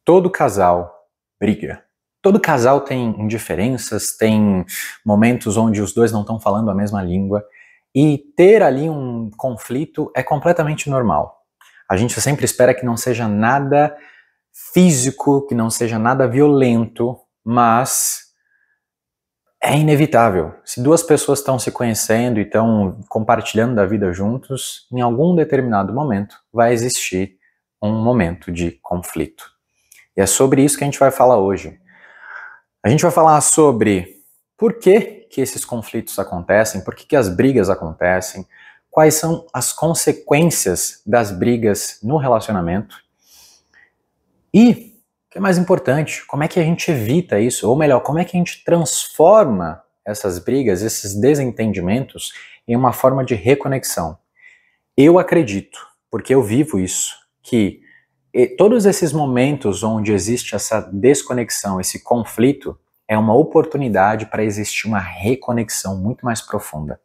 Todo casal briga. Todo casal tem indiferenças, tem momentos onde os dois não estão falando a mesma língua, e ter ali um conflito é completamente normal. A gente sempre espera que não seja nada físico, que não seja nada violento, mas é inevitável. Se duas pessoas estão se conhecendo e estão compartilhando da vida juntos, em algum determinado momento vai existir um momento de conflito. E é sobre isso que a gente vai falar hoje. A gente vai falar sobre por que esses conflitos acontecem, por que as brigas acontecem, quais são as consequências das brigas no relacionamento e, o que é mais importante, como é que a gente evita isso, ou melhor, como é que a gente transforma essas brigas, esses desentendimentos em uma forma de reconexão. Eu acredito, porque eu vivo isso, que todos esses momentos onde existe essa desconexão, esse conflito, é uma oportunidade para existir uma reconexão muito mais profunda.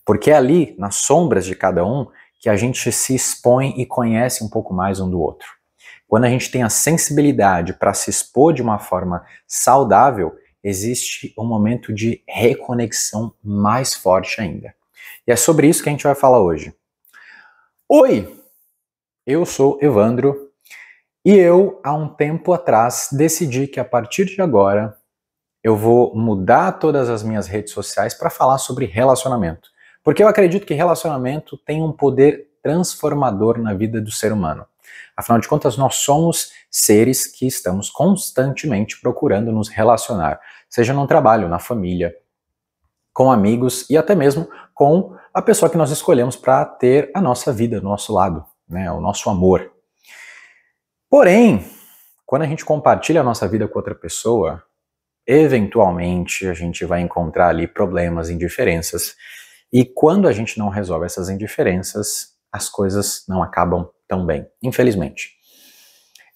Porque é ali, nas sombras de cada um, que a gente se expõe e conhece um pouco mais um do outro. Quando a gente tem a sensibilidade para se expor de uma forma saudável, existe um momento de reconexão mais forte ainda. E é sobre isso que a gente vai falar hoje. Oi! Eu sou Evandro. E eu, há um tempo atrás, decidi que a partir de agora eu vou mudar todas as minhas redes sociais para falar sobre relacionamento. Porque eu acredito que relacionamento tem um poder transformador na vida do ser humano. Afinal de contas, nós somos seres que estamos constantemente procurando nos relacionar, seja no trabalho, na família, com amigos e até mesmo com a pessoa que nós escolhemos para ter a nossa vida do nosso lado, né, o nosso amor. Porém, quando a gente compartilha a nossa vida com outra pessoa, eventualmente a gente vai encontrar ali problemas, indiferenças. E quando a gente não resolve essas indiferenças, as coisas não acabam tão bem, infelizmente.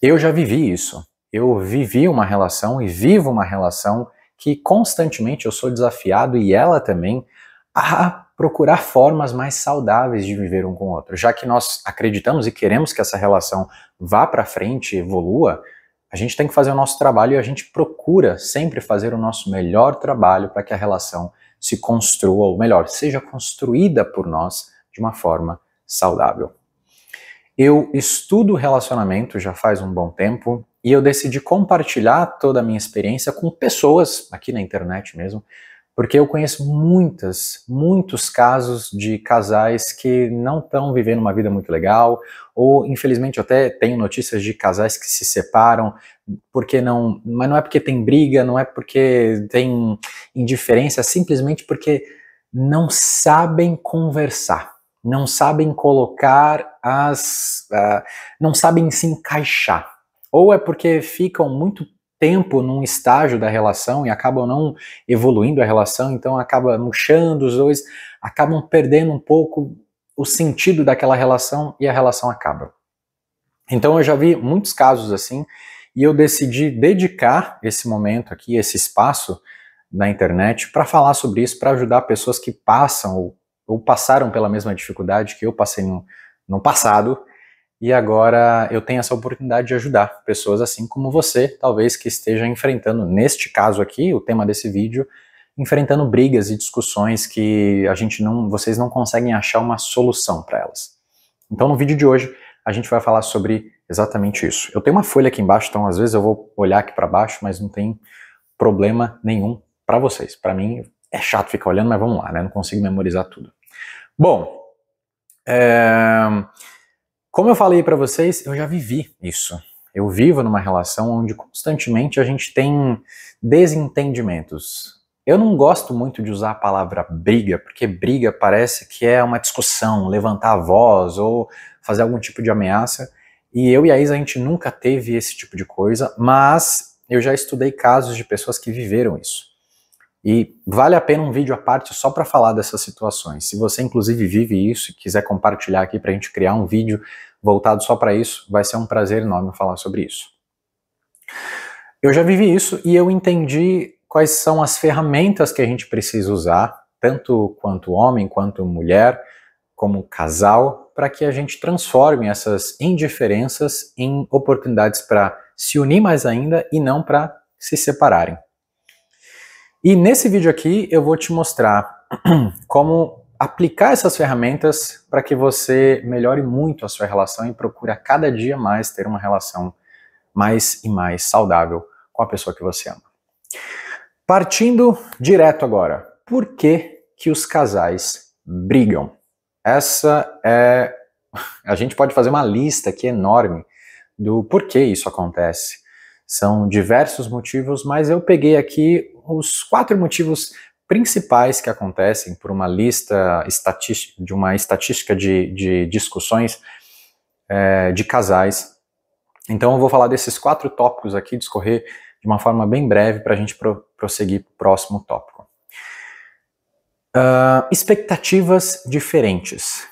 Eu já vivi isso. Eu vivi uma relação e vivo uma relação que constantemente eu sou desafiado, e ela também, a procurar formas mais saudáveis de viver um com o outro. Já que nós acreditamos e queremos que essa relação vá para frente, evolua, a gente tem que fazer o nosso trabalho e a gente procura sempre fazer o nosso melhor trabalho para que a relação se construa, ou melhor, seja construída por nós de uma forma saudável. Eu estudo relacionamento já faz um bom tempo e eu decidi compartilhar toda a minha experiência com pessoas aqui na internet mesmo, porque eu conheço muitos casos de casais que não estão vivendo uma vida muito legal, ou infelizmente eu até tenho notícias de casais que se separam, mas não é porque tem briga, não é porque tem indiferença, simplesmente porque não sabem conversar, não sabem colocar não sabem se encaixar, ou é porque ficam muito tempo num estágio da relação e acabam não evoluindo a relação, então acaba murchando, os dois acabam perdendo um pouco o sentido daquela relação e a relação acaba. Então eu já vi muitos casos assim e eu decidi dedicar esse momento aqui, esse espaço na internet para falar sobre isso, para ajudar pessoas que passam ou passaram pela mesma dificuldade que eu passei no passado. E agora eu tenho essa oportunidade de ajudar pessoas assim como você, talvez que esteja enfrentando, neste caso aqui, o tema desse vídeo, enfrentando brigas e discussões que vocês não conseguem achar uma solução para elas. Então no vídeo de hoje a gente vai falar sobre exatamente isso. Eu tenho uma folha aqui embaixo, então às vezes eu vou olhar aqui para baixo, mas não tem problema nenhum para vocês. Para mim é chato ficar olhando, mas vamos lá, né? Não consigo memorizar tudo. Bom, como eu falei para vocês, eu já vivi isso. Eu vivo numa relação onde constantemente a gente tem desentendimentos. Eu não gosto muito de usar a palavra briga, porque briga parece que é uma discussão, levantar a voz ou fazer algum tipo de ameaça. E eu e a Isa, a gente nunca teve esse tipo de coisa, mas eu já estudei casos de pessoas que viveram isso. E vale a pena um vídeo à parte só para falar dessas situações. Se você inclusive vive isso e quiser compartilhar aqui para a gente criar um vídeo voltado só para isso, vai ser um prazer enorme falar sobre isso. Eu já vivi isso e eu entendi quais são as ferramentas que a gente precisa usar, tanto quanto homem, quanto mulher, como casal, para que a gente transforme essas indiferenças em oportunidades para se unir mais ainda e não para se separarem. E nesse vídeo aqui eu vou te mostrar como aplicar essas ferramentas para que você melhore muito a sua relação e procure a cada dia mais ter uma relação mais e mais saudável com a pessoa que você ama. Partindo direto agora, por que que os casais brigam? A gente pode fazer uma lista aqui enorme do porquê isso acontece. São diversos motivos, mas eu peguei aqui os 4 motivos principais que acontecem por uma lista de uma estatística de discussões de casais. Então eu vou falar desses 4 tópicos aqui, discorrer de uma forma bem breve para a gente prosseguir para o próximo tópico. Expectativas diferentes.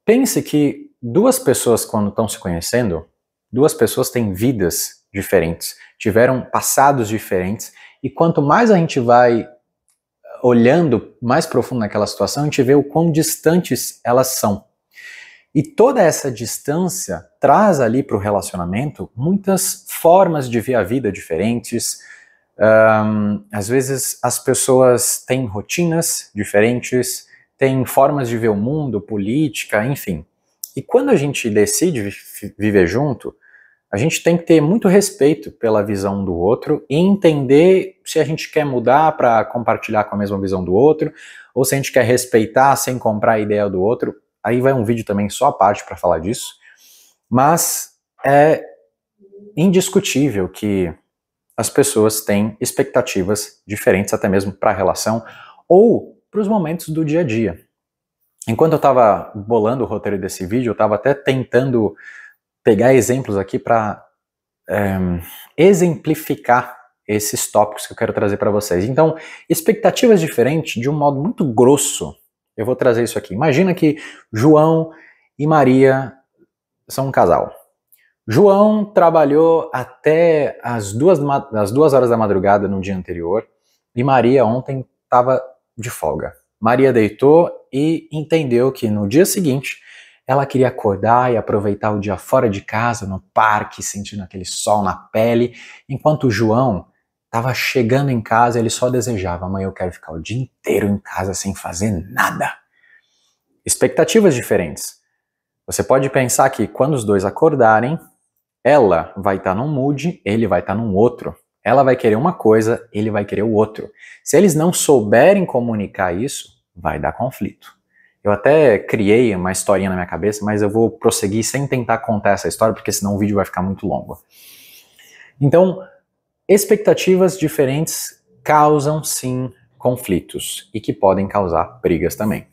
Pense que 2 pessoas, quando estão se conhecendo, 2 pessoas têm vidas diferentes, tiveram passados diferentes, e quanto mais a gente vai olhando mais profundo naquela situação, a gente vê o quão distantes elas são. E toda essa distância traz ali para o relacionamento muitas formas de ver a vida diferentes. Às vezes as pessoas têm rotinas diferentes, têm formas de ver o mundo, política, enfim. E quando a gente decide viver junto, a gente tem que ter muito respeito pela visão do outro e entender se a gente quer mudar para compartilhar com a mesma visão do outro, ou se a gente quer respeitar sem comprar a ideia do outro. Aí vai um vídeo também só à parte para falar disso. Mas é indiscutível que as pessoas têm expectativas diferentes, até mesmo para a relação ou para os momentos do dia a dia. Enquanto eu estava bolando o roteiro desse vídeo, eu estava até tentando pegar exemplos aqui para exemplificar esses tópicos que eu quero trazer para vocês. Então, expectativas diferentes de um modo muito grosso, eu vou trazer isso aqui. Imagina que João e Maria são um casal. João trabalhou até as 2 horas da madrugada no dia anterior e Maria ontem estava de folga. Maria deitou e entendeu que no dia seguinte ela queria acordar e aproveitar o dia fora de casa, no parque, sentindo aquele sol na pele, enquanto o João estava chegando em casa e ele só desejava: amanhã eu quero ficar o dia inteiro em casa sem fazer nada. Expectativas diferentes. Você pode pensar que quando os dois acordarem, ela vai estar num mood, ele vai estar num outro. Ela vai querer uma coisa, ele vai querer o outro. Se eles não souberem comunicar isso, vai dar conflito. Eu até criei uma historinha na minha cabeça, mas eu vou prosseguir sem tentar contar essa história, porque senão o vídeo vai ficar muito longo. Então, expectativas diferentes causam sim conflitos e que podem causar brigas também.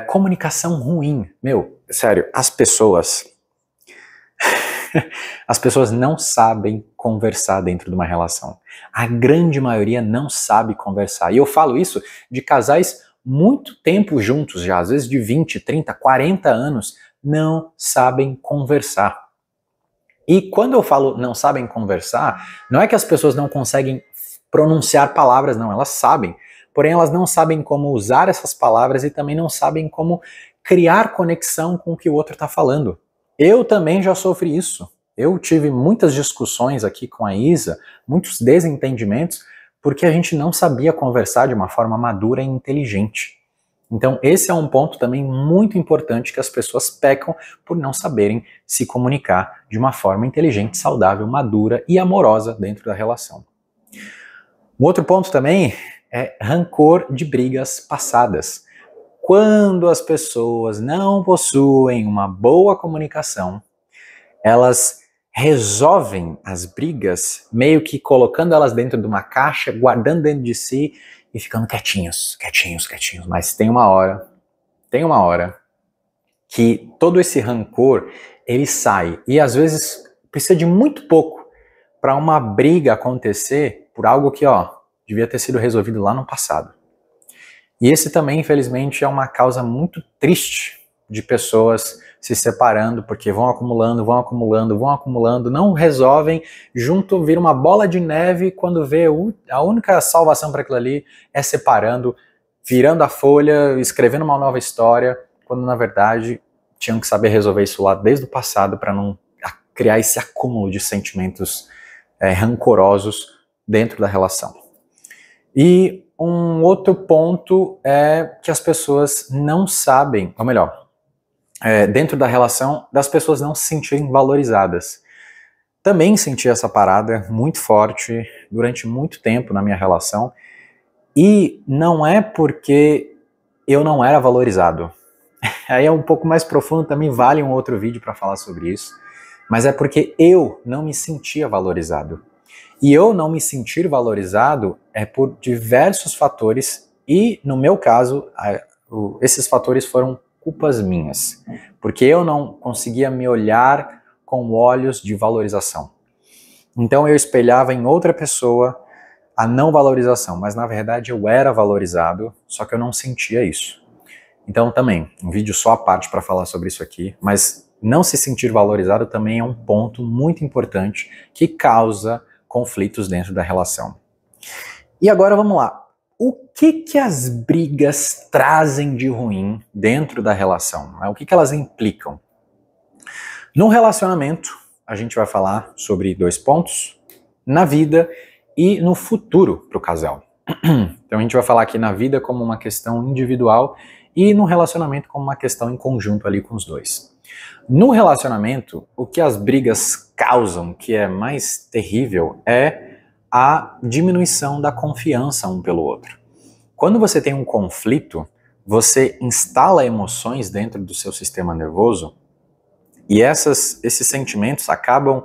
Comunicação ruim. Meu, sério, as pessoas não sabem conversar dentro de uma relação. A grande maioria não sabe conversar. E eu falo isso de casais muito tempo juntos já, às vezes de 20, 30, 40 anos, não sabem conversar. E quando eu falo não sabem conversar, não é que as pessoas não conseguem pronunciar palavras, não, elas sabem. Porém, elas não sabem como usar essas palavras e também não sabem como criar conexão com o que o outro está falando. Eu também já sofri isso. Eu tive muitas discussões aqui com a Isa, muitos desentendimentos, porque a gente não sabia conversar de uma forma madura e inteligente. Então esse é um ponto também muito importante que as pessoas pecam por não saberem se comunicar de uma forma inteligente, saudável, madura e amorosa dentro da relação. Um outro ponto também é rancor de brigas passadas. Quando as pessoas não possuem uma boa comunicação, elas resolvem as brigas meio que colocando elas dentro de uma caixa, guardando dentro de si e ficando quietinhos. Mas tem uma hora que todo esse rancor, ele sai. E às vezes precisa de muito pouco para uma briga acontecer por algo que, devia ter sido resolvido lá no passado. E esse também, infelizmente, é uma causa muito triste de pessoas se separando, porque vão acumulando, não resolvem, junto vira uma bola de neve, quando vê a única salvação para aquilo ali é separando, virando a folha, escrevendo uma nova história, quando na verdade tinham que saber resolver isso lá desde o passado para não criar esse acúmulo de sentimentos rancorosos dentro da relação. E um outro ponto é que as pessoas não sabem, ou melhor, dentro da relação, das pessoas não se sentirem valorizadas. Também senti essa parada muito forte durante muito tempo na minha relação, e não é porque eu não era valorizado. Aí é um pouco mais profundo, também vale um outro vídeo para falar sobre isso, mas é porque eu não me sentia valorizado. E eu não me sentir valorizado é por diversos fatores, e no meu caso, esses fatores foram culpas minhas, porque eu não conseguia me olhar com olhos de valorização. Então eu espelhava em outra pessoa a não valorização, mas na verdade eu era valorizado, só que eu não sentia isso. Então também, um vídeo só à parte para falar sobre isso aqui, mas não se sentir valorizado também é um ponto muito importante que causa conflitos dentro da relação. E agora vamos lá. O que as brigas trazem de ruim dentro da relação? O que elas implicam? No relacionamento, a gente vai falar sobre 2 pontos, na vida e no futuro para o casal. Então a gente vai falar aqui na vida como uma questão individual e no relacionamento como uma questão em conjunto ali com os dois. No relacionamento, o que as brigas causam, que é mais terrível, é a diminuição da confiança um pelo outro. Quando você tem um conflito, você instala emoções dentro do seu sistema nervoso e esses sentimentos acabam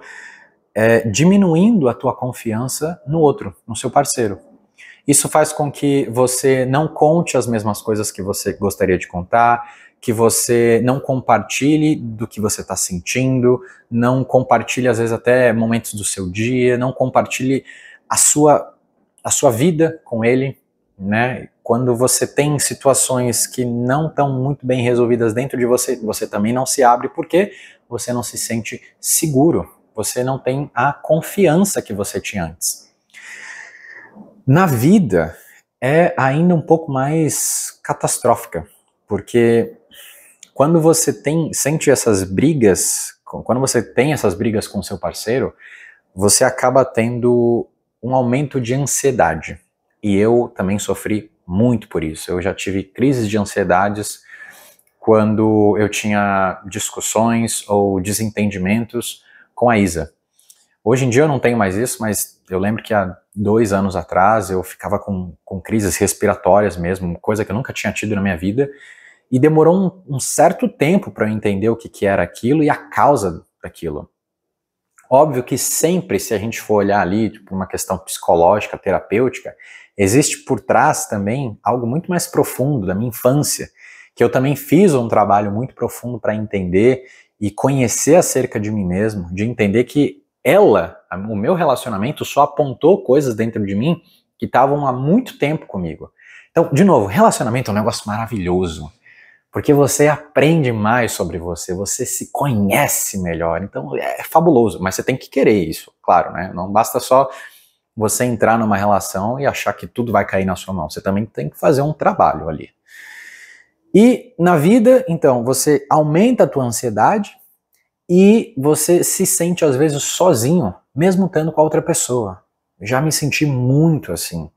diminuindo a tua confiança no outro, no seu parceiro. Isso faz com que você não conte as mesmas coisas que você gostaria de contar, que você não compartilhe do que você está sentindo, não compartilhe às vezes até momentos do seu dia, não compartilhe a sua vida com ele, né? Quando você tem situações que não estão muito bem resolvidas dentro de você, você também não se abre porque você não se sente seguro, você não tem a confiança que você tinha antes. Na vida é ainda um pouco mais catastrófica, porque quando você sente essas brigas, quando você tem essas brigas com seu parceiro, você acaba tendo um aumento de ansiedade. E eu também sofri muito por isso. Eu já tive crises de ansiedades quando eu tinha discussões ou desentendimentos com a Isa. Hoje em dia eu não tenho mais isso, mas eu lembro que há 2 anos atrás eu ficava com crises respiratórias mesmo, coisa que eu nunca tinha tido na minha vida, e demorou um certo tempo para eu entender o que era aquilo e a causa daquilo. Óbvio que sempre, se a gente for olhar ali, tipo, uma questão psicológica, terapêutica, existe por trás também algo muito mais profundo da minha infância, que eu também fiz um trabalho muito profundo para entender e conhecer acerca de mim mesmo, de entender que o meu relacionamento só apontou coisas dentro de mim que estavam há muito tempo comigo. Então, de novo, relacionamento é um negócio maravilhoso, porque você aprende mais sobre você, você se conhece melhor, então é fabuloso, mas você tem que querer isso, claro, né? Não basta só você entrar numa relação e achar que tudo vai cair na sua mão, você também tem que fazer um trabalho ali. E na vida, então, você aumenta a tua ansiedade e você se sente às vezes sozinho, mesmo estando com a outra pessoa. Já me senti muito assim,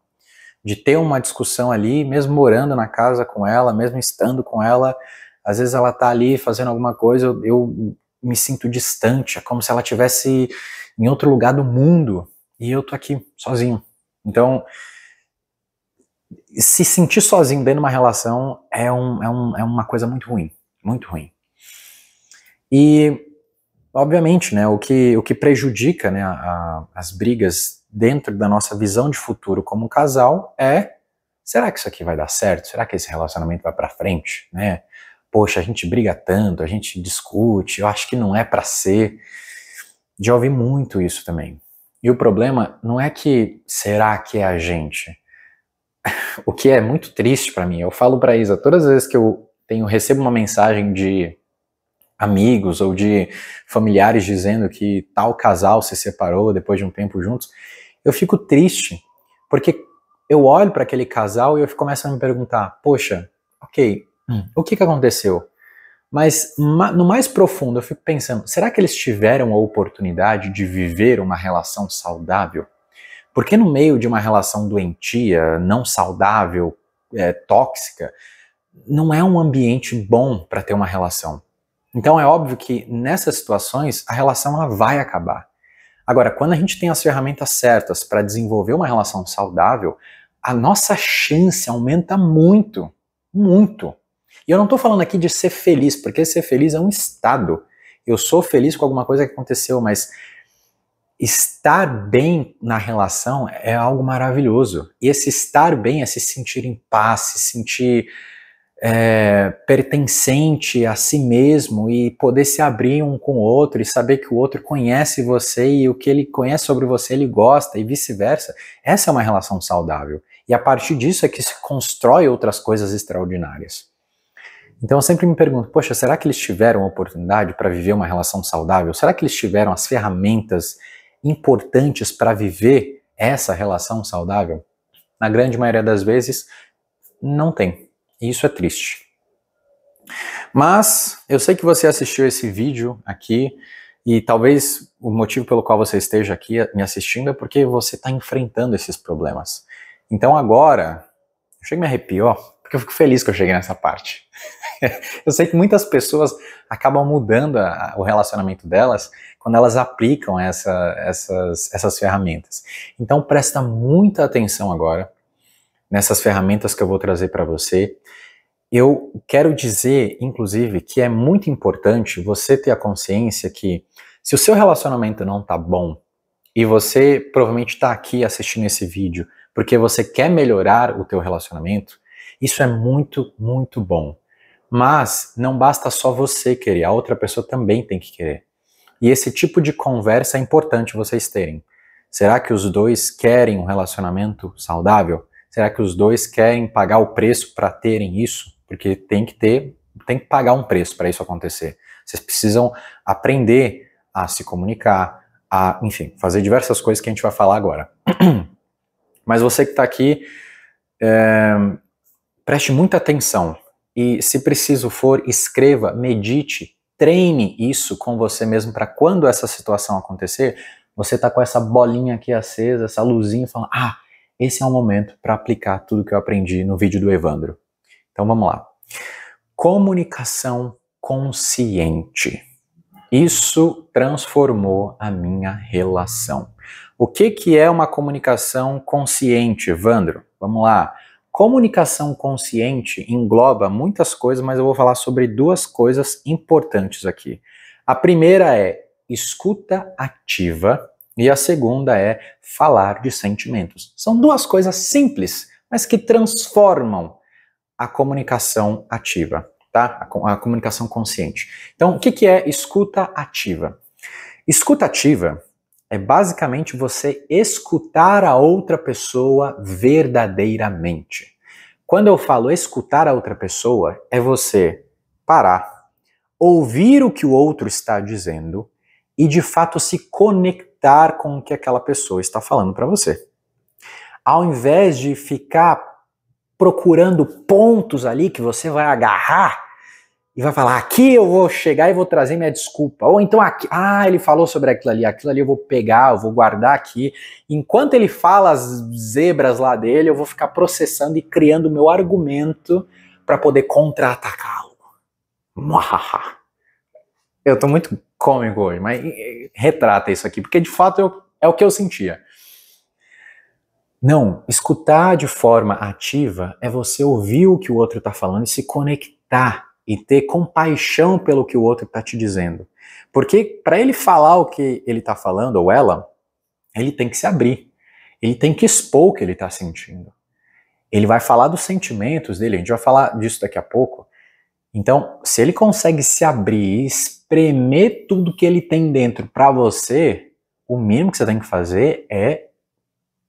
de ter uma discussão ali, mesmo morando na casa com ela, mesmo estando com ela, às vezes ela tá ali fazendo alguma coisa, eu me sinto distante, é como se ela estivesse em outro lugar do mundo e eu tô aqui sozinho. Então, se sentir sozinho dentro de uma relação é uma coisa muito ruim, muito ruim. E, obviamente, né, o que prejudica, né, as brigas dentro da nossa visão de futuro como casal é: será que isso aqui vai dar certo? Será que esse relacionamento vai pra frente? Né? Poxa, a gente briga tanto, a gente discute, eu acho que não é pra ser. Já ouvi muito isso também. E o problema não é que será que é a gente? O que é muito triste pra mim, eu falo pra Isa, todas as vezes que eu recebo uma mensagem de amigos ou de familiares dizendo que tal casal se separou depois de um tempo juntos, eu fico triste, porque eu olho para aquele casal e eu começo a me perguntar, poxa, ok, o que aconteceu? Mas no mais profundo eu fico pensando, será que eles tiveram a oportunidade de viver uma relação saudável? Porque no meio de uma relação doentia, não saudável, tóxica, não é um ambiente bom para ter uma relação. Então é óbvio que nessas situações a relação ela vai acabar. Agora, quando a gente tem as ferramentas certas para desenvolver uma relação saudável, a nossa chance aumenta muito, muito. E eu não estou falando aqui de ser feliz, porque ser feliz é um estado. Eu sou feliz com alguma coisa que aconteceu, mas estar bem na relação é algo maravilhoso. E esse estar bem é se sentir em paz, se sentir pertencente a si mesmo e poder se abrir um com o outro e saber que o outro conhece você e o que ele conhece sobre você ele gosta e vice-versa. Essa é uma relação saudável. E a partir disso é que se constrói outras coisas extraordinárias. Então eu sempre me pergunto, poxa, será que eles tiveram a oportunidade para viver uma relação saudável? Será que eles tiveram as ferramentas importantes para viver essa relação saudável? Na grande maioria das vezes, não tem. E isso é triste. Mas eu sei que você assistiu esse vídeo aqui e talvez o motivo pelo qual você esteja aqui me assistindo é porque você está enfrentando esses problemas. Então agora, eu chego e me arrepio, porque eu fico feliz que eu cheguei nessa parte. Eu sei que muitas pessoas acabam mudando o relacionamento delas quando elas aplicam essas ferramentas. Então presta muita atenção agora nessas ferramentas que eu vou trazer para você. Eu quero dizer, inclusive, que é muito importante você ter a consciência que se o seu relacionamento não tá bom e você provavelmente está aqui assistindo esse vídeo porque você quer melhorar o teu relacionamento, isso é muito, muito bom. Mas não basta só você querer, a outra pessoa também tem que querer. E esse tipo de conversa é importante vocês terem. Será que os dois querem um relacionamento saudável? Será que os dois querem pagar o preço para terem isso? Porque tem que pagar um preço para isso acontecer. Vocês precisam aprender a se comunicar, a, enfim, fazer diversas coisas que a gente vai falar agora. Mas você que está aqui, preste muita atenção. E se preciso for, escreva, medite, treine isso com você mesmo para quando essa situação acontecer, você tá com essa bolinha aqui acesa, essa luzinha, falando, esse é o momento para aplicar tudo que eu aprendi no vídeo do Evandro. Então vamos lá. Comunicação consciente. Isso transformou a minha relação. O que é uma comunicação consciente, Evandro? Vamos lá. Comunicação consciente engloba muitas coisas, mas eu vou falar sobre duas coisas importantes aqui. A primeira é escuta ativa e a segunda é falar de sentimentos. São duas coisas simples, mas que transformam a comunicação ativa, tá? A comunicação consciente. Então, o que é escuta ativa? Escuta ativa é basicamente você escutar a outra pessoa verdadeiramente. Quando eu falo escutar a outra pessoa, é você parar, ouvir o que o outro está dizendo e de fato se conectar com o que aquela pessoa está falando para você. Ao invés de ficar procurando pontos ali que você vai agarrar e vai falar, aqui eu vou chegar e vou trazer minha desculpa. Ou então aqui, ele falou sobre aquilo ali eu vou pegar, eu vou guardar aqui. Enquanto ele fala as zebras lá dele, eu vou ficar processando e criando meu argumento para poder contra-atacá-lo. Eu tô muito cômico hoje, mas retrata isso aqui, porque de fato é o que eu sentia. Não, escutar de forma ativa é você ouvir o que o outro está falando e se conectar e ter compaixão pelo que o outro está te dizendo. Porque para ele falar o que ele está falando, ou ela, ele tem que se abrir. Ele tem que expor o que ele está sentindo. Ele vai falar dos sentimentos dele, a gente vai falar disso daqui a pouco. Então, se ele consegue se abrir e espremer tudo que ele tem dentro para você, o mínimo que você tem que fazer é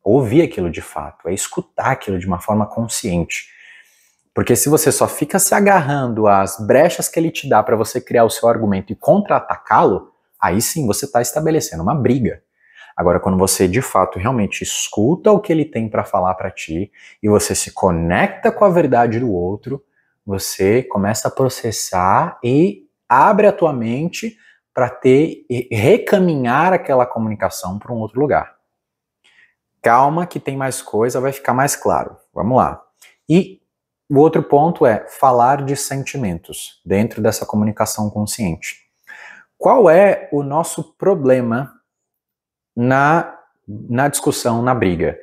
ouvir aquilo de fato, é escutar aquilo de uma forma consciente. Porque se você só fica se agarrando às brechas que ele te dá para você criar o seu argumento e contra-atacá-lo, aí sim você está estabelecendo uma briga. Agora, quando você de fato realmente escuta o que ele tem para falar para ti e você se conecta com a verdade do outro, você começa a processar e abre a tua mente para ter e recaminhar aquela comunicação para um outro lugar. Calma que tem mais coisa, vai ficar mais claro. Vamos lá. E o outro ponto é falar de sentimentos dentro dessa comunicação consciente. Qual é o nosso problema na discussão, na briga?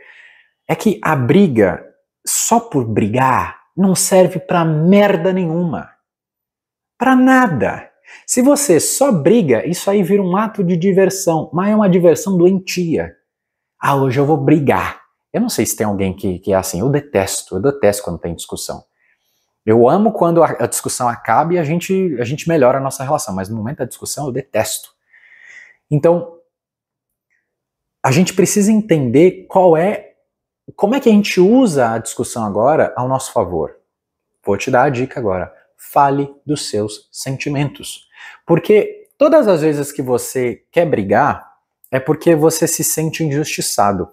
É que a briga, só por brigar, não serve pra merda nenhuma. Pra nada. Se você só briga, isso aí vira um ato de diversão, mas é uma diversão doentia. Ah, hoje eu vou brigar. Eu não sei se tem alguém que é assim, eu detesto quando tem discussão. Eu amo quando a discussão acaba e a gente melhora a nossa relação, mas no momento da discussão eu detesto. Então, a gente precisa entender como é que a gente usa a discussão agora ao nosso favor. Vou te dar a dica agora. Fale dos seus sentimentos. Porque todas as vezes que você quer brigar, é porque você se sente injustiçado.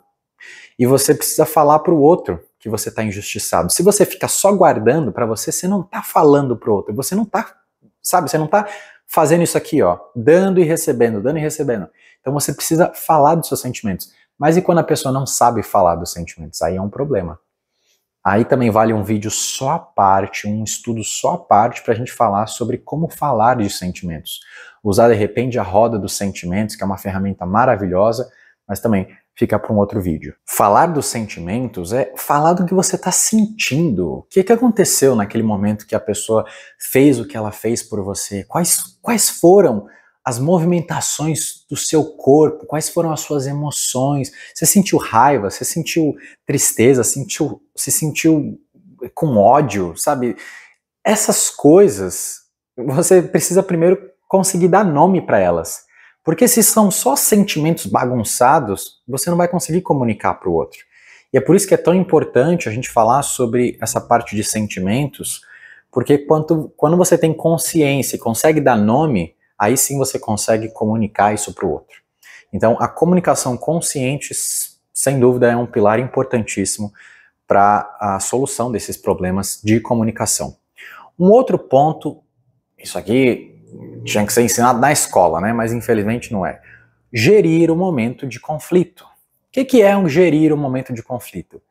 E você precisa falar para o outro que você está injustiçado. Se você fica só guardando para você, você não está falando para o outro. Você não está, sabe, você não está fazendo isso aqui, ó, dando e recebendo, dando e recebendo. Então você precisa falar dos seus sentimentos. Mas e quando a pessoa não sabe falar dos sentimentos? Aí é um problema. Aí também vale um vídeo só à parte, um estudo só à parte para a gente falar sobre como falar de sentimentos. Usar de repente a roda dos sentimentos, que é uma ferramenta maravilhosa, mas também fica para um outro vídeo. Falar dos sentimentos é falar do que você está sentindo. O que aconteceu naquele momento que a pessoa fez o que ela fez por você? Quais foram as movimentações do seu corpo? Quais foram as suas emoções? Você sentiu raiva? Você sentiu tristeza? Se sentiu com ódio? Sabe? Essas coisas, você precisa primeiro conseguir dar nome para elas. Porque se são só sentimentos bagunçados, você não vai conseguir comunicar para o outro. E é por isso que é tão importante a gente falar sobre essa parte de sentimentos, porque quando você tem consciência e consegue dar nome, aí sim você consegue comunicar isso para o outro. Então, a comunicação consciente, sem dúvida, é um pilar importantíssimo para a solução desses problemas de comunicação. Um outro ponto, isso aqui tinha que ser ensinado na escola, né? Mas infelizmente não é. Gerir o momento de conflito. O que é gerir o momento de conflito?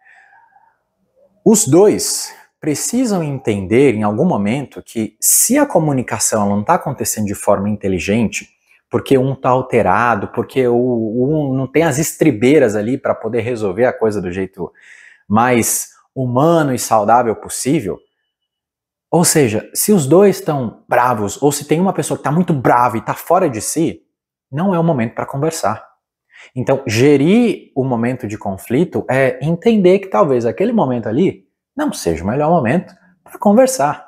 Os dois precisam entender em algum momento que se a comunicação não está acontecendo de forma inteligente, porque um está alterado, porque um não tem as estribeiras ali para poder resolver a coisa do jeito mais humano e saudável possível, ou seja, se os dois estão bravos, ou se tem uma pessoa que está muito brava e está fora de si, não é o momento para conversar. Então, gerir o momento de conflito é entender que talvez aquele momento ali não seja o melhor momento para conversar.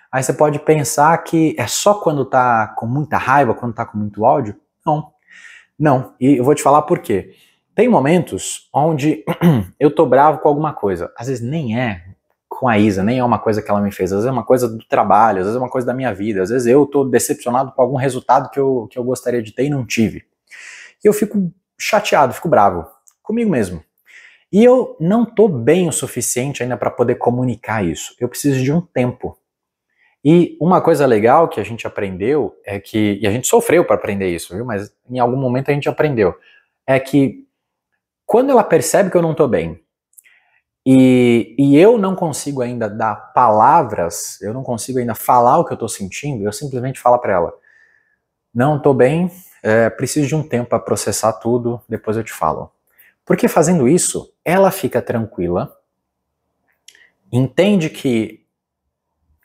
Aí você pode pensar que é só quando está com muita raiva, quando está com muito ódio? Não. E eu vou te falar por quê. Tem momentos onde eu tô bravo com alguma coisa. Às vezes nem é com a Isa, nem é uma coisa que ela me fez, às vezes é uma coisa do trabalho, às vezes é uma coisa da minha vida, às vezes eu tô decepcionado com algum resultado que eu gostaria de ter e não tive. E eu fico chateado, fico bravo comigo mesmo. E eu não tô bem o suficiente ainda para poder comunicar isso. Eu preciso de um tempo. E uma coisa legal que a gente aprendeu é que, e a gente sofreu para aprender isso, viu? Mas em algum momento a gente aprendeu, é que quando ela percebe que eu não tô bem, e eu não consigo ainda dar palavras, eu não consigo ainda falar o que eu tô sentindo, eu simplesmente falo para ela, não tô bem, preciso de um tempo para processar tudo, depois eu te falo. Porque fazendo isso, ela fica tranquila, entende que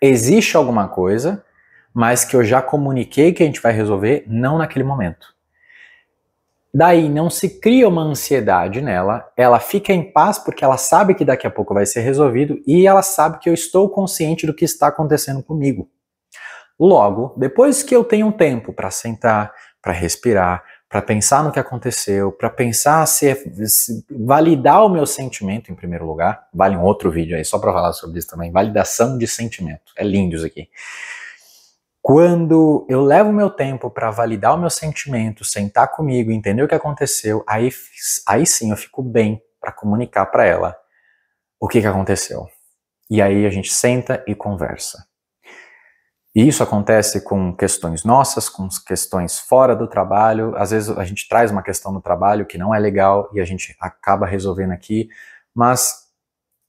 existe alguma coisa, mas que eu já comuniquei que a gente vai resolver, não naquele momento. Daí não se cria uma ansiedade nela, ela fica em paz porque ela sabe que daqui a pouco vai ser resolvido e ela sabe que eu estou consciente do que está acontecendo comigo. Logo, depois que eu tenho um tempo para sentar, para respirar, para pensar no que aconteceu, para pensar se validar o meu sentimento em primeiro lugar, vale um outro vídeo aí só para falar sobre isso também, validação de sentimento, é lindo isso aqui. Quando eu levo o meu tempo para validar o meu sentimento, sentar comigo, entender o que aconteceu, aí sim eu fico bem para comunicar para ela o que aconteceu. E aí a gente senta e conversa. E isso acontece com questões nossas, com questões fora do trabalho. Às vezes a gente traz uma questão no trabalho que não é legal e a gente acaba resolvendo aqui, mas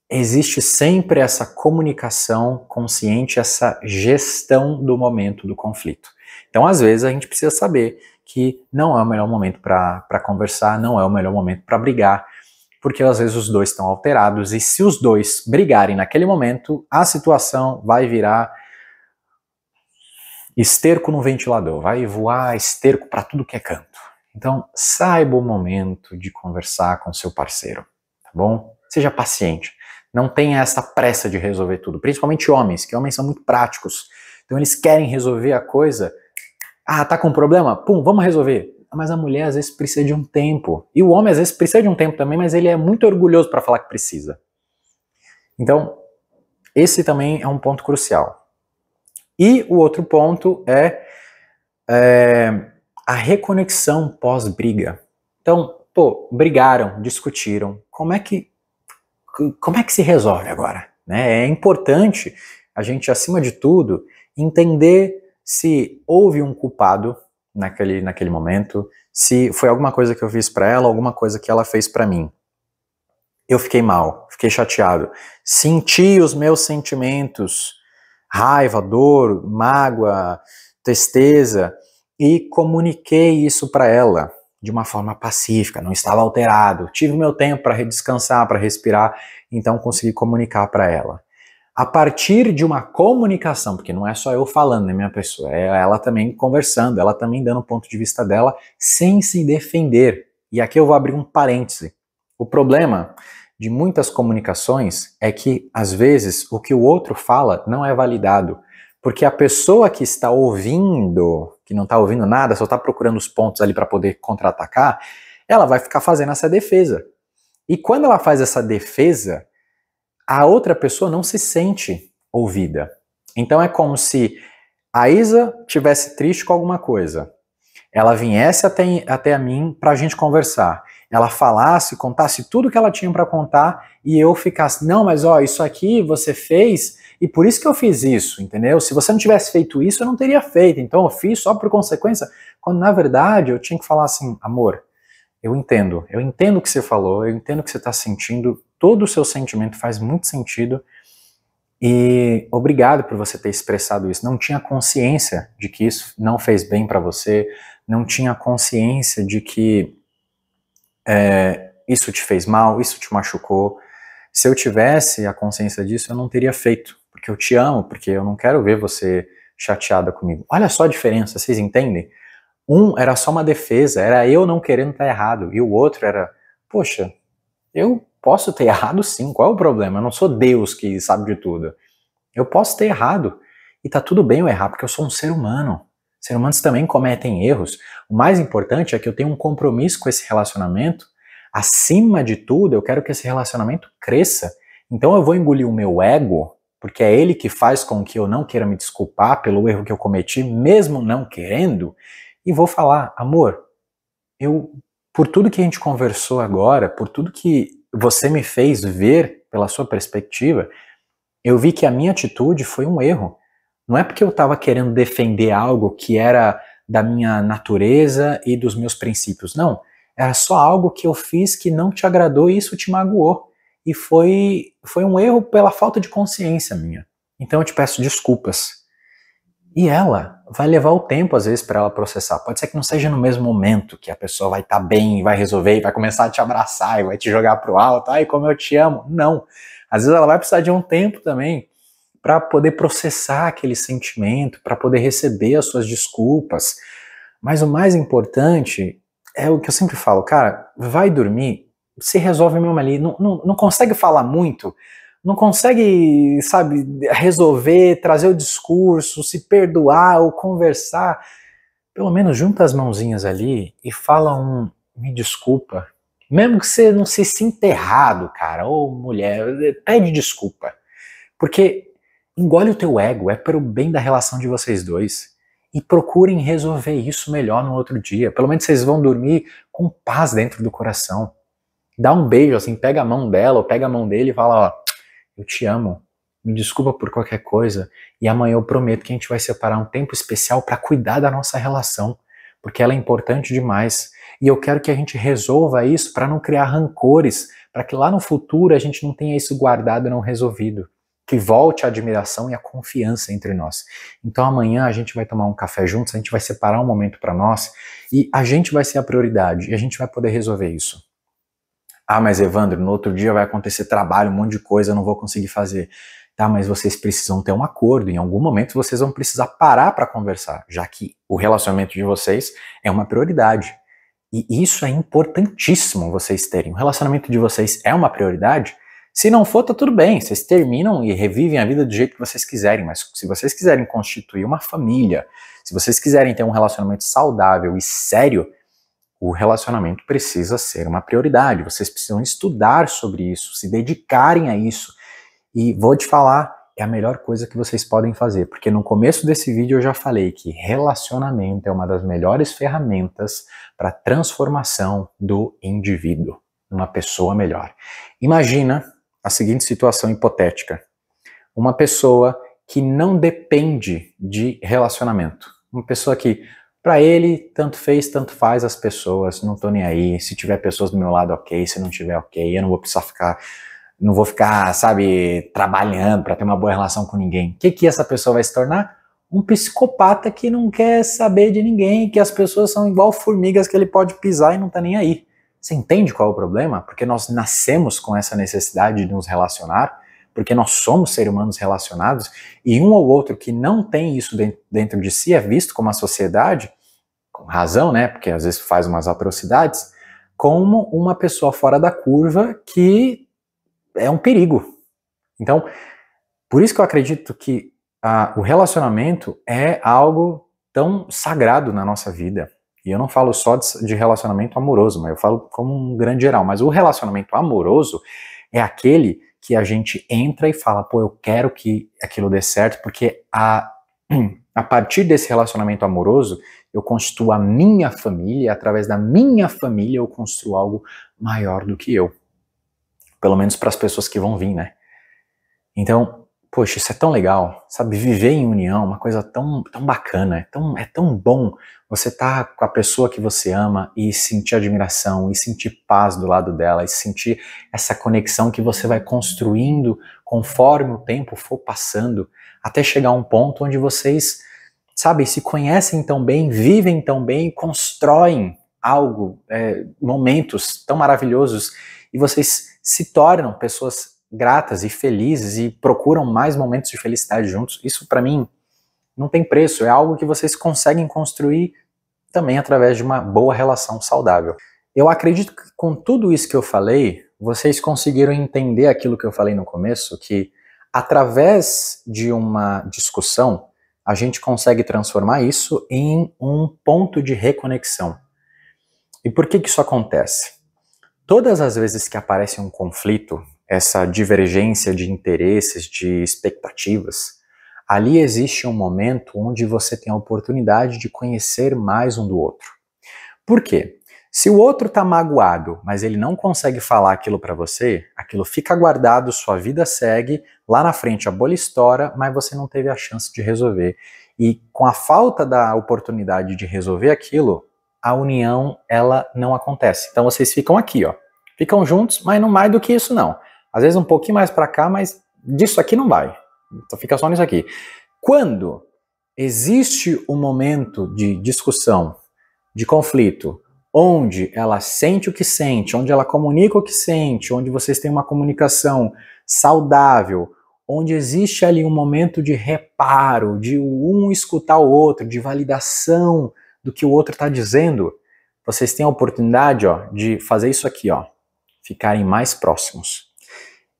existe sempre essa comunicação consciente, essa gestão do momento do conflito. Então, às vezes, a gente precisa saber que não é o melhor momento para conversar, não é o melhor momento para brigar, porque às vezes os dois estão alterados e se os dois brigarem naquele momento, a situação vai virar esterco no ventilador, vai voar esterco para tudo que é canto. Então, saiba o momento de conversar com seu parceiro, tá bom? Seja paciente. Não tenha essa pressa de resolver tudo, principalmente homens, que homens são muito práticos. Então eles querem resolver a coisa. Ah, tá com problema? Pum, vamos resolver. Mas a mulher às vezes precisa de um tempo. E o homem às vezes precisa de um tempo também, mas ele é muito orgulhoso para falar que precisa. Então, esse também é um ponto crucial. E o outro ponto é a reconexão pós-briga. Então, pô, brigaram, discutiram. Como é que se resolve agora? Né? É importante a gente, acima de tudo, entender se houve um culpado naquele momento, se foi alguma coisa que eu fiz para ela, alguma coisa que ela fez para mim. Eu fiquei mal, fiquei chateado, senti os meus sentimentos, raiva, dor, mágoa, tristeza, e comuniquei isso para ela de uma forma pacífica, não estava alterado, tive o meu tempo para descansar, para respirar, então consegui comunicar para ela. A partir de uma comunicação, porque não é só eu falando, né, minha pessoa, é ela também conversando, ela também dando o ponto de vista dela, sem se defender. E aqui eu vou abrir um parêntese. O problema de muitas comunicações é que, às vezes, o que o outro fala não é validado, porque a pessoa que está ouvindo, que não está ouvindo nada, só está procurando os pontos ali para poder contra-atacar, ela vai ficar fazendo essa defesa. E quando ela faz essa defesa, a outra pessoa não se sente ouvida. Então é como se a Isa tivesse triste com alguma coisa. Ela viesse até a mim para a gente conversar. Ela falasse, contasse tudo que ela tinha para contar e eu ficasse, não, mas ó, isso aqui você fez e por isso que eu fiz isso, entendeu? Se você não tivesse feito isso, eu não teria feito. Então eu fiz só por consequência, quando na verdade eu tinha que falar assim, amor, eu entendo o que você falou, eu entendo o que você está sentindo, todo o seu sentimento faz muito sentido e obrigado por você ter expressado isso. Não tinha consciência de que isso não fez bem para você, não tinha consciência de que isso te fez mal, isso te machucou. Se eu tivesse a consciência disso, eu não teria feito, porque eu te amo, porque eu não quero ver você chateada comigo. Olha só a diferença, vocês entendem? Um era só uma defesa, era eu não querendo estar errado, e o outro era, poxa, eu posso ter errado sim, qual é o problema? Eu não sou Deus que sabe de tudo. Eu posso ter errado, e tá tudo bem eu errar, porque eu sou um ser humano. Seres humanos também cometem erros. O mais importante é que eu tenho um compromisso com esse relacionamento. Acima de tudo, eu quero que esse relacionamento cresça. Então eu vou engolir o meu ego, porque é ele que faz com que eu não queira me desculpar pelo erro que eu cometi, mesmo não querendo, e vou falar, amor, por tudo que a gente conversou agora, por tudo que você me fez ver pela sua perspectiva, eu vi que a minha atitude foi um erro. Não é porque eu estava querendo defender algo que era da minha natureza e dos meus princípios, não. Era só algo que eu fiz que não te agradou e isso te magoou. E foi um erro pela falta de consciência minha. Então eu te peço desculpas. E ela vai levar o tempo, às vezes, para ela processar. Pode ser que não seja no mesmo momento que a pessoa vai estar bem, vai resolver, e vai começar a te abraçar, e vai te jogar pro alto, ai, como eu te amo. Não. Às vezes ela vai precisar de um tempo também para poder processar aquele sentimento, para poder receber as suas desculpas. Mas o mais importante é o que eu sempre falo, cara, vai dormir, se resolve mesmo ali, não consegue falar muito, não consegue, sabe, resolver, trazer o discurso, se perdoar ou conversar, pelo menos junta as mãozinhas ali e fala me desculpa. Mesmo que você não se sinta errado, cara, ou mulher, pede desculpa. Porque engole o teu ego, é para o bem da relação de vocês dois. E procurem resolver isso melhor no outro dia. Pelo menos vocês vão dormir com paz dentro do coração. Dá um beijo, assim, pega a mão dela ou pega a mão dele e fala, ó, eu te amo. me desculpa por qualquer coisa, e amanhã eu prometo que a gente vai separar um tempo especial para cuidar da nossa relação, porque ela é importante demais. E eu quero que a gente resolva isso para não criar rancores, para que lá no futuro a gente não tenha isso guardado e não resolvido. Que volte a admiração e a confiança entre nós. Então amanhã a gente vai tomar um café juntos, a gente vai separar um momento para nós e a gente vai ser a prioridade e a gente vai poder resolver isso. Ah, mas Evandro, no outro dia vai acontecer trabalho, um monte de coisa, eu não vou conseguir fazer. Tá, mas vocês precisam ter um acordo, em algum momento vocês vão precisar parar para conversar, já que o relacionamento de vocês é uma prioridade. E isso é importantíssimo vocês terem. O relacionamento de vocês é uma prioridade? Se não for, tá tudo bem, vocês terminam e revivem a vida do jeito que vocês quiserem, mas se vocês quiserem constituir uma família, se vocês quiserem ter um relacionamento saudável e sério, o relacionamento precisa ser uma prioridade. Vocês precisam estudar sobre isso, se dedicarem a isso. E vou te falar, é a melhor coisa que vocês podem fazer, porque no começo desse vídeo eu já falei que relacionamento é uma das melhores ferramentas para a transformação do indivíduo, uma pessoa melhor. Imagina a seguinte situação hipotética. Uma pessoa que não depende de relacionamento. Uma pessoa que, para ele, tanto fez, tanto faz as pessoas, não tô nem aí, se tiver pessoas do meu lado, ok, se não tiver, ok, eu não vou precisar ficar, não vou ficar, sabe, trabalhando para ter uma boa relação com ninguém. O que essa pessoa vai se tornar? Um psicopata que não quer saber de ninguém, que as pessoas são igual formigas que ele pode pisar e não tá nem aí. Você entende qual é o problema? Porque nós nascemos com essa necessidade de nos relacionar, porque nós somos seres humanos relacionados, e um ou outro que não tem isso dentro de si é visto como a sociedade, com razão, né, porque às vezes faz umas atrocidades, como uma pessoa fora da curva que é um perigo. Então, por isso que eu acredito que o relacionamento é algo tão sagrado na nossa vida. E eu não falo só de relacionamento amoroso, mas eu falo como um grande geral. Mas o relacionamento amoroso é aquele que a gente entra e fala, pô, eu quero que aquilo dê certo, porque a partir desse relacionamento amoroso, eu construo a minha família, e através da minha família eu construo algo maior do que eu. Pelo menos para as pessoas que vão vir, né? Então, poxa, isso é tão legal, sabe? Viver em união, uma coisa tão bacana, é tão bom você estar com a pessoa que você ama e sentir admiração, e sentir paz do lado dela, e sentir essa conexão que você vai construindo conforme o tempo for passando, até chegar a um ponto onde vocês, sabe, se conhecem tão bem, vivem tão bem, constroem algo, momentos tão maravilhosos, e vocês se tornam pessoas gratas e felizes e procuram mais momentos de felicidade juntos. Isso para mim não tem preço, é algo que vocês conseguem construir também através de uma boa relação saudável. Eu acredito que com tudo isso que eu falei, vocês conseguiram entender aquilo que eu falei no começo, que através de uma discussão, a gente consegue transformar isso em um ponto de reconexão. E por que isso acontece? Todas as vezes que aparece um conflito, essa divergência de interesses, de expectativas, ali existe um momento onde você tem a oportunidade de conhecer mais um do outro. Por quê? Se o outro está magoado, mas ele não consegue falar aquilo para você, aquilo fica guardado, sua vida segue, lá na frente a bolha estoura, mas você não teve a chance de resolver. E com a falta da oportunidade de resolver aquilo, a união, ela não acontece. Então vocês ficam aqui, ó. Ficam juntos, mas não mais do que isso não. Às vezes um pouquinho mais para cá, mas disso aqui não vai. Então fica só nisso aqui. Quando existe um momento de discussão, de conflito, onde ela sente o que sente, onde ela comunica o que sente, onde vocês têm uma comunicação saudável, onde existe ali um momento de reparo, de um escutar o outro, de validação do que o outro está dizendo, vocês têm a oportunidade, ó, de fazer isso aqui, ó, ficarem mais próximos.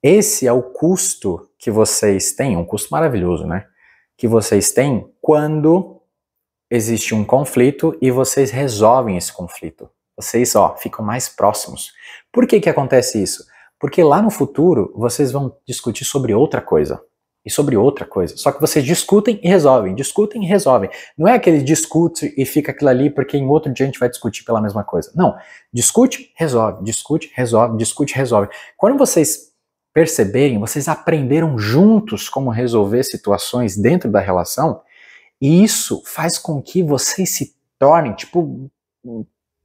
Esse é o custo que vocês têm, um custo maravilhoso, né? Que vocês têm quando existe um conflito e vocês resolvem esse conflito. Vocês, ó, ficam mais próximos. Por que acontece isso? Porque lá no futuro vocês vão discutir sobre outra coisa. E sobre outra coisa. Só que vocês discutem e resolvem. Discutem e resolvem. Não é aquele discute e fica aquilo ali porque em outro dia a gente vai discutir pela mesma coisa. Não. Discute, resolve. Discute, resolve. Discute, resolve. Quando vocês perceberem, vocês aprenderam juntos como resolver situações dentro da relação, e isso faz com que vocês se tornem, tipo,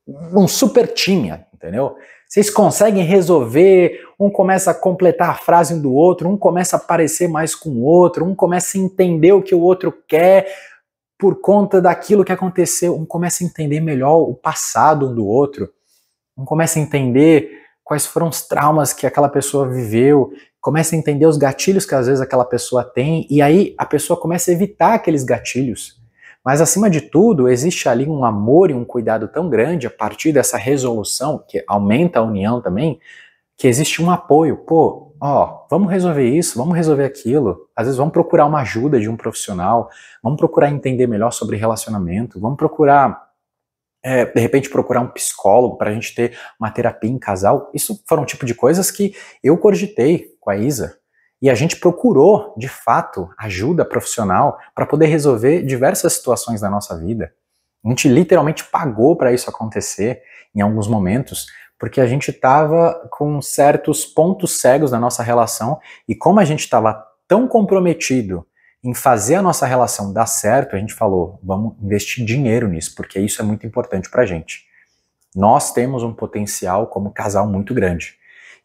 um super time, entendeu? Vocês conseguem resolver, um começa a completar a frase um do outro, um começa a parecer mais com o outro, um começa a entender o que o outro quer por conta daquilo que aconteceu, um começa a entender melhor o passado um do outro, um começa a entender quais foram os traumas que aquela pessoa viveu, começa a entender os gatilhos que às vezes aquela pessoa tem, e aí a pessoa começa a evitar aqueles gatilhos. Mas acima de tudo, existe ali um amor e um cuidado tão grande a partir dessa resolução, que aumenta a união também, que existe um apoio. Pô, ó, vamos resolver isso, vamos resolver aquilo. Às vezes vamos procurar uma ajuda de um profissional, vamos procurar entender melhor sobre relacionamento, vamos procurar, de repente, procurar um psicólogo para a gente ter uma terapia em casal. Isso foram um tipo de coisas que eu cogitei com a Isa. E a gente procurou, de fato, ajuda profissional para poder resolver diversas situações da nossa vida. A gente literalmente pagou para isso acontecer em alguns momentos, porque a gente estava com certos pontos cegos na nossa relação, e como a gente estava tão comprometido em fazer a nossa relação dar certo, a gente falou, vamos investir dinheiro nisso, porque isso é muito importante para a gente. Nós temos um potencial como casal muito grande,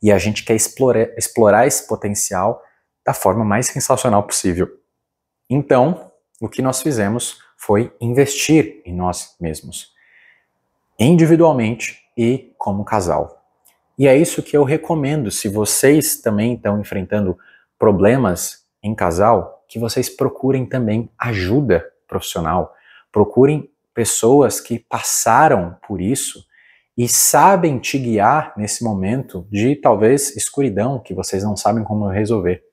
e a gente quer explorar esse potencial da forma mais sensacional possível. Então, o que nós fizemos foi investir em nós mesmos, individualmente e como casal. E é isso que eu recomendo, se vocês também estão enfrentando problemas em casal, que vocês procurem também ajuda profissional, procurem pessoas que passaram por isso e sabem te guiar nesse momento de talvez escuridão que vocês não sabem como resolver.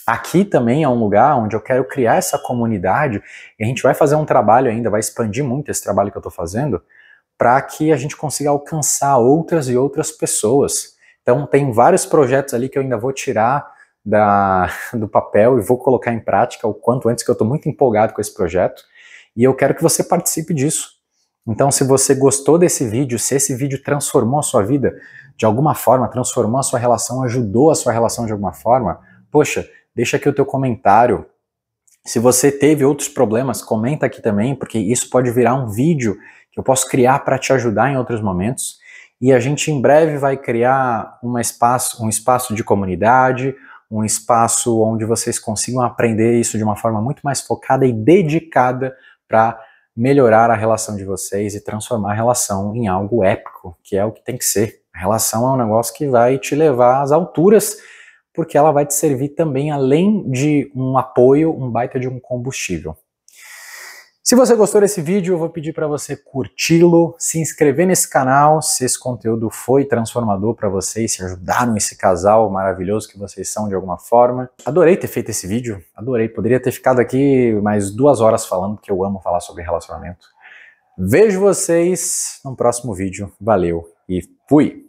Aqui também é um lugar onde eu quero criar essa comunidade, e a gente vai fazer um trabalho ainda, vai expandir muito esse trabalho que eu estou fazendo, para que a gente consiga alcançar outras e outras pessoas. Então tem vários projetos ali que eu ainda vou tirar do papel e vou colocar em prática o quanto antes, que eu estou muito empolgado com esse projeto, e eu quero que você participe disso. Então, se você gostou desse vídeo, se esse vídeo transformou a sua vida de alguma forma, transformou a sua relação, ajudou a sua relação de alguma forma, poxa, deixa aqui o teu comentário. Se você teve outros problemas, comenta aqui também, porque isso pode virar um vídeo que eu posso criar para te ajudar em outros momentos. E a gente em breve vai criar um espaço de comunidade, um espaço onde vocês consigam aprender isso de uma forma muito mais focada e dedicada para melhorar a relação de vocês e transformar a relação em algo épico, que é o que tem que ser. A relação é um negócio que vai te levar às alturas, porque ela vai te servir também, além de um apoio, um baita de um combustível. Se você gostou desse vídeo, eu vou pedir para você curti-lo, se inscrever nesse canal, se esse conteúdo foi transformador para vocês, se ajudaram esse casal maravilhoso que vocês são de alguma forma. Adorei ter feito esse vídeo, adorei. Poderia ter ficado aqui mais 2 horas falando, porque eu amo falar sobre relacionamento. Vejo vocês no próximo vídeo. Valeu e fui!